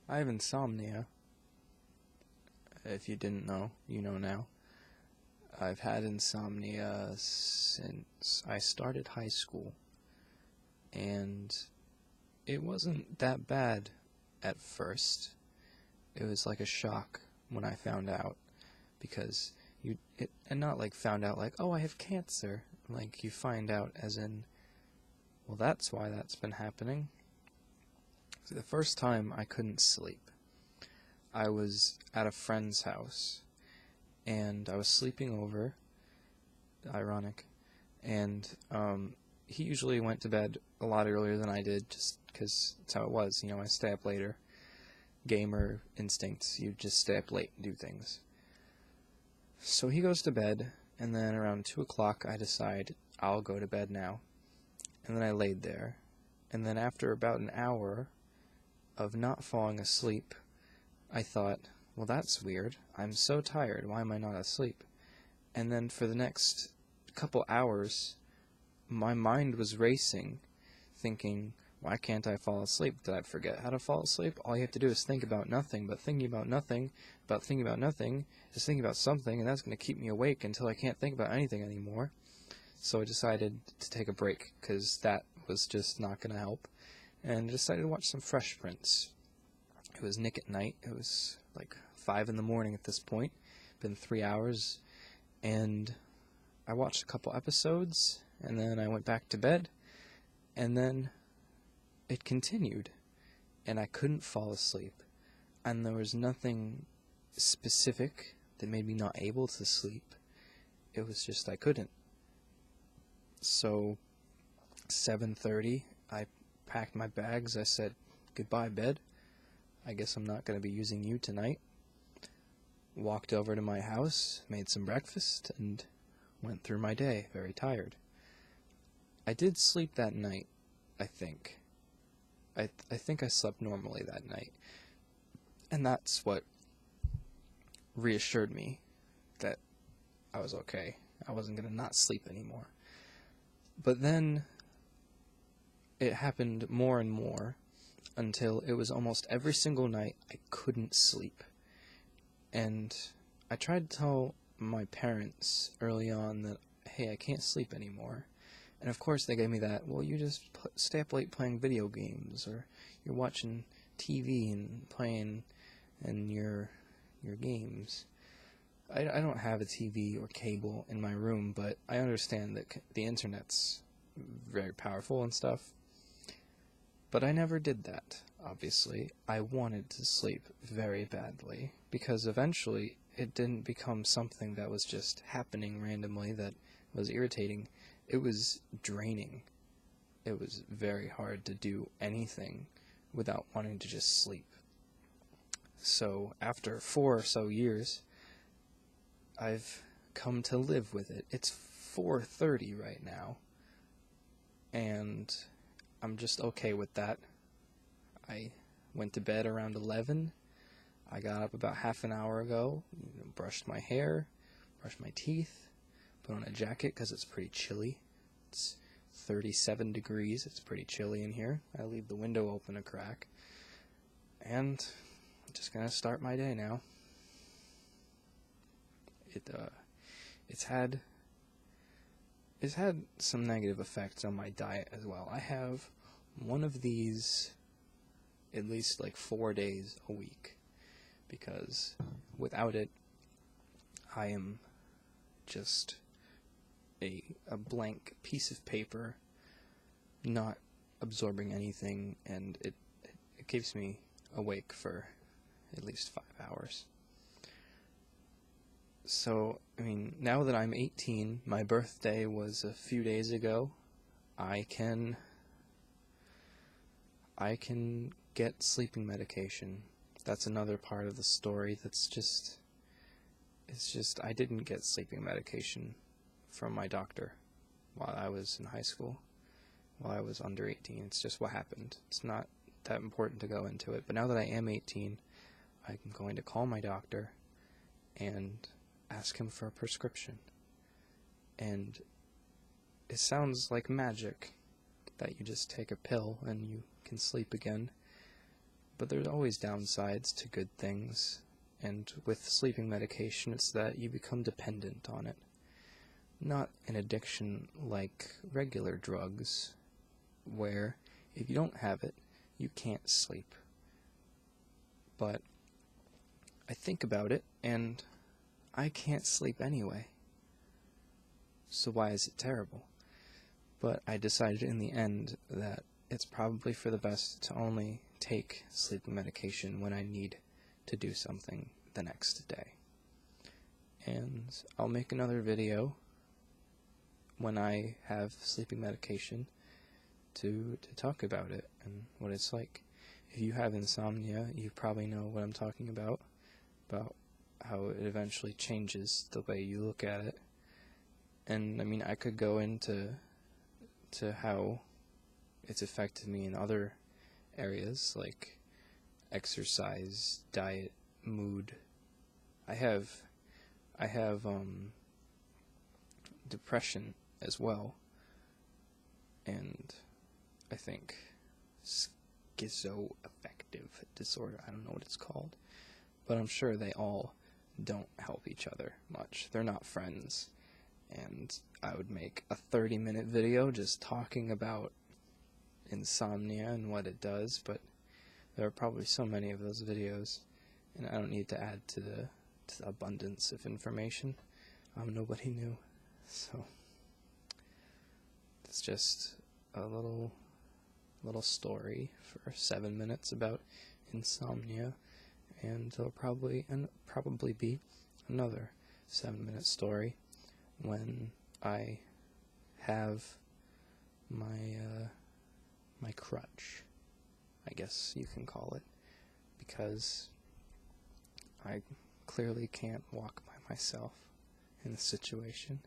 I have insomnia. If you didn't know, you know now. I've had insomnia since I started high school, and it wasn't that bad at first. It was like a shock when I found out, because and not like found out like, oh, I have cancer. Like, you find out as in, well, that's why that's been happening. So the first time I couldn't sleep, I was at a friend's house, and I was sleeping over, ironic, and he usually went to bed a lot earlier than I did, just because that's how it was. I stay up later. Gamer instincts, you just stay up late and do things. So he goes to bed, and then around 2 o'clock I decide I'll go to bed now. And then I laid there, and then after about an hour of not falling asleep, I thought, well, that's weird. I'm so tired. Why am I not asleep? And then for the next couple hours, my mind was racing, thinking, why can't I fall asleep? Did I forget how to fall asleep? All you have to do is think about nothing, but thinking about nothing is thinking about something, and that's going to keep me awake until I can't think about anything anymore. So I decided to take a break, because that was just not going to help, and decided to watch some Fresh Prince. It was Nick at Night. It was like 5 in the morning at this point. Been 3 hours, and I watched a couple episodes, and then I went back to bed, and then it continued, and I couldn't fall asleep, and there was nothing specific that made me not able to sleep. It was just I couldn't. So 7:30, I packed my bags. I said, goodbye, bed. I guess I'm not going to be using you tonight. Walked over to my house, made some breakfast, and went through my day, very tired. I did sleep that night, I think. I think I slept normally that night. And that's what reassured me that I was okay. I wasn't going to not sleep anymore. But then it happened more and more until it was almost every single night I couldn't sleep. And I tried to tell my parents early on that, hey, I can't sleep anymore. And of course they gave me that, well, you just stay up late playing video games, or you're watching TV and playing and your games. I don't have a TV or cable in my room, but I understand that the internet's very powerful and stuff. But I never did that, obviously. I wanted to sleep very badly, because eventually it didn't become something that was just happening randomly that was irritating. It was draining. It was very hard to do anything without wanting to just sleep. So after 4 or so years, I've come to live with it. It's 4:30 right now, and I'm just okay with that. I went to bed around 11. I got up about half an hour ago, brushed my hair, brushed my teeth, put on a jacket because it's pretty chilly. It's 37 degrees. It's pretty chilly in here. I leave the window open a crack. And I'm just going to start my day now. It's had some negative effects on my diet as well. I have one of these at least like 4 days a week, because without it, I am just a blank piece of paper, not absorbing anything, and it keeps me awake for at least 5 hours. So, now that I'm 18, my birthday was a few days ago, I can get sleeping medication. That's another part of the story it's just I didn't get sleeping medication from my doctor while I was in high school, while I was under 18. It's just what happened. It's not that important to go into it. But now that I am 18, I'm going to call my doctor and ask him for a prescription. And it sounds like magic that you just take a pill and you can sleep again. But there's always downsides to good things, and with sleeping medication, it's that you become dependent on it. Not an addiction like regular drugs, where if you don't have it, you can't sleep. But I think about it, and I can't sleep anyway. So why is it terrible? But I decided in the end that it's probably for the best to only take sleeping medication when I need to do something the next day. And I'll make another video when I have sleeping medication to talk about it and what it's like. If you have insomnia, you probably know what I'm talking about how it eventually changes the way you look at it. And I mean, I could go into how it's affected me in other areas like exercise, diet, mood. I have depression as well, and I think schizoaffective disorder. I don't know what it's called, but I'm sure they all don't help each other much. They're not friends. And I would make a 30-minute video just talking about insomnia and what it does, but there are probably so many of those videos, and I don't need to add to the abundance of information. Nobody knew, so it's just a little story for 7 minutes about insomnia, and there'll probably be another 7-minute story when I have my crutch, I guess you can call it, because I clearly can't walk by myself in this situation.